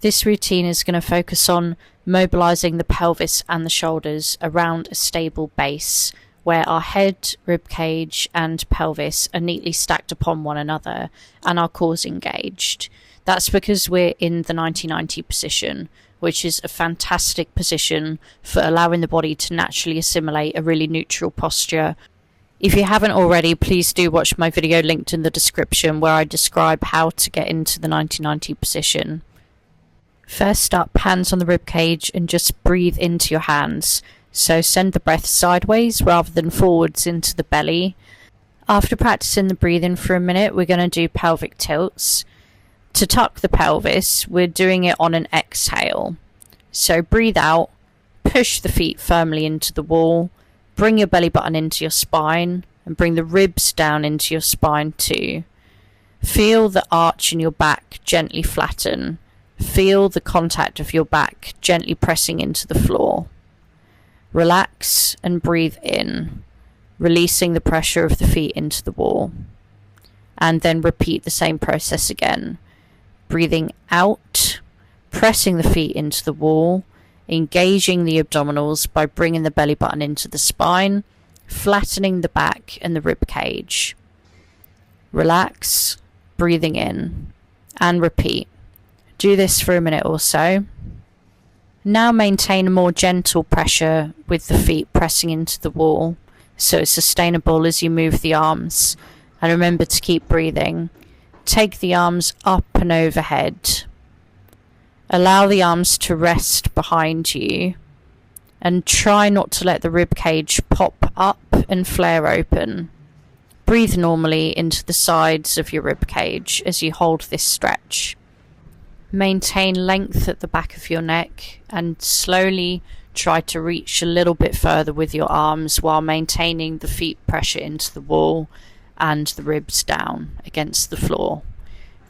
This routine is going to focus on mobilising the pelvis and the shoulders around a stable base where our head, ribcage and pelvis are neatly stacked upon one another and our cores engaged. That's because we're in the 90-90 position, which is a fantastic position for allowing the body to naturally assimilate a really neutral posture. If you haven't already, please do watch my video linked in the description where I describe how to get into the 90-90 position. First up, hands on the ribcage and just breathe into your hands. So send the breath sideways rather than forwards into the belly. After practicing the breathing for a minute, we're going to do pelvic tilts. To tuck the pelvis, we're doing it on an exhale. So breathe out, push the feet firmly into the wall, bring your belly button into your spine, and bring the ribs down into your spine too. Feel the arch in your back gently flatten. Feel the contact of your back gently pressing into the floor. Relax and breathe in, releasing the pressure of the feet into the wall. And then repeat the same process again. Breathing out, pressing the feet into the wall, engaging the abdominals by bringing the belly button into the spine, flattening the back and the rib cage. Relax, breathing in, and repeat. Do this for a minute or so. Now maintain a more gentle pressure with the feet pressing into the wall, so it's sustainable as you move the arms. And remember to keep breathing. Take the arms up and overhead. Allow the arms to rest behind you. And try not to let the rib cage pop up and flare open. Breathe normally into the sides of your rib cage as you hold this stretch. Maintain length at the back of your neck and slowly try to reach a little bit further with your arms while maintaining the feet pressure into the wall and the ribs down against the floor.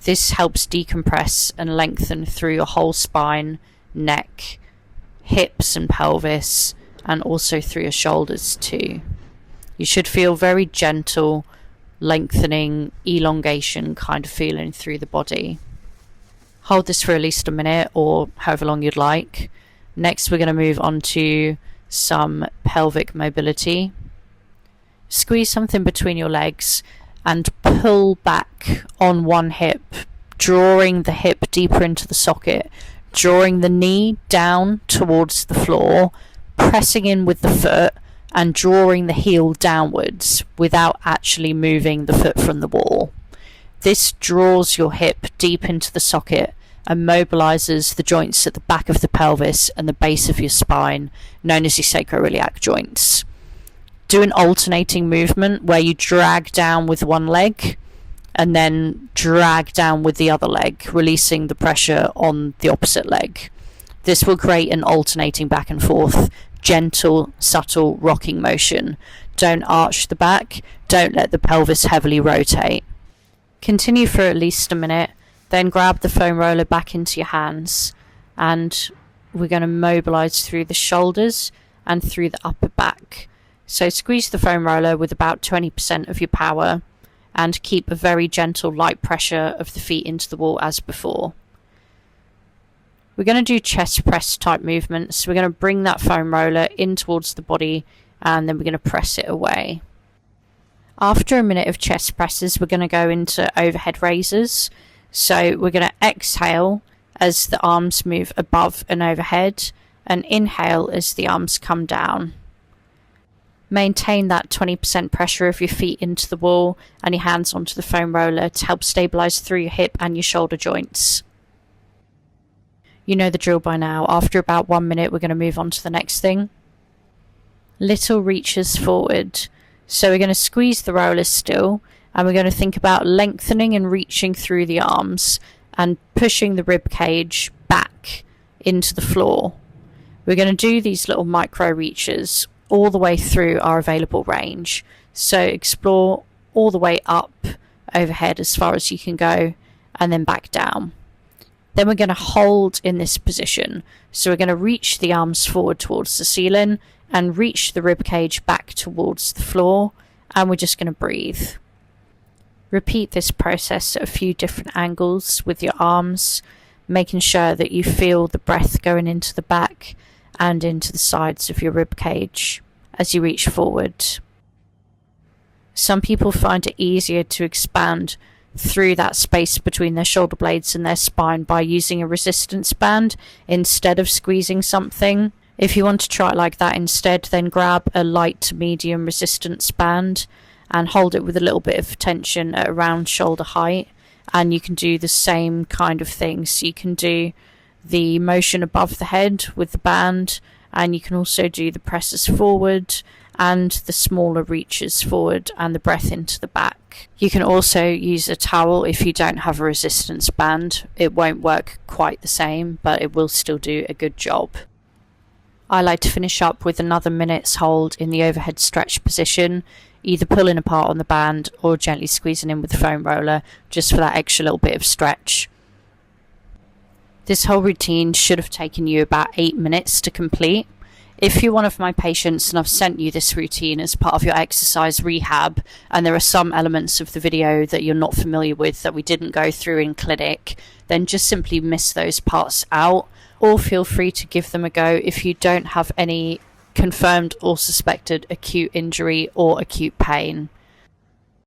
This helps decompress and lengthen through your whole spine, neck, hips and pelvis, and also through your shoulders too. You should feel very gentle, lengthening, elongation kind of feeling through the body. Hold this for at least a minute or however long you'd like. Next, we're going to move on to some pelvic mobility. Squeeze something between your legs and pull back on one hip, drawing the hip deeper into the socket, drawing the knee down towards the floor, pressing in with the foot and drawing the heel downwards without actually moving the foot from the wall. This draws your hip deep into the socket and mobilises the joints at the back of the pelvis and the base of your spine, known as your sacroiliac joints. Do an alternating movement where you drag down with one leg and then drag down with the other leg, releasing the pressure on the opposite leg. This will create an alternating back and forth, gentle, subtle rocking motion. Don't arch the back, don't let the pelvis heavily rotate. Continue for at least a minute, then grab the foam roller back into your hands and we're going to mobilise through the shoulders and through the upper back. So squeeze the foam roller with about 20% of your power and keep a very gentle light pressure of the feet into the wall as before. We're going to do chest press type movements. We're going to bring that foam roller in towards the body and then we're going to press it away. After a minute of chest presses, we're going to go into overhead raises. So we're going to exhale as the arms move above and overhead, and inhale as the arms come down. Maintain that 20% pressure of your feet into the wall and your hands onto the foam roller to help stabilise through your hip and your shoulder joints. You know the drill by now. After about 1 minute, we're going to move on to the next thing. Little reaches forward. So we're going to squeeze the rollers still, and we're going to think about lengthening and reaching through the arms and pushing the rib cage back into the floor. We're going to do these little micro reaches all the way through our available range. So explore all the way up overhead as far as you can go and then back down. Then we're going to hold in this position. So we're going to reach the arms forward towards the ceiling and reach the rib cage back towards the floor, and we're just going to breathe. Repeat this process at a few different angles with your arms, making sure that you feel the breath going into the back and into the sides of your rib cage as you reach forward. Some people find it easier to expand through that space between their shoulder blades and their spine by using a resistance band instead of squeezing something. If you want to try it like that instead, then grab a light to medium resistance band and hold it with a little bit of tension at around shoulder height, and you can do the same kind of thing. So you can do the motion above the head with the band, and you can also do the presses forward and the smaller reaches forward and the breath into the back. You can also use a towel if you don't have a resistance band. It won't work quite the same, but it will still do a good job. I like to finish up with another minute's hold in the overhead stretch position, either pulling apart on the band or gently squeezing in with the foam roller, just for that extra little bit of stretch. This whole routine should have taken you about 8 minutes to complete. If you're one of my patients and I've sent you this routine as part of your exercise rehab, and there are some elements of the video that you're not familiar with that we didn't go through in clinic, then just simply miss those parts out, or feel free to give them a go if you don't have any confirmed or suspected acute injury or acute pain.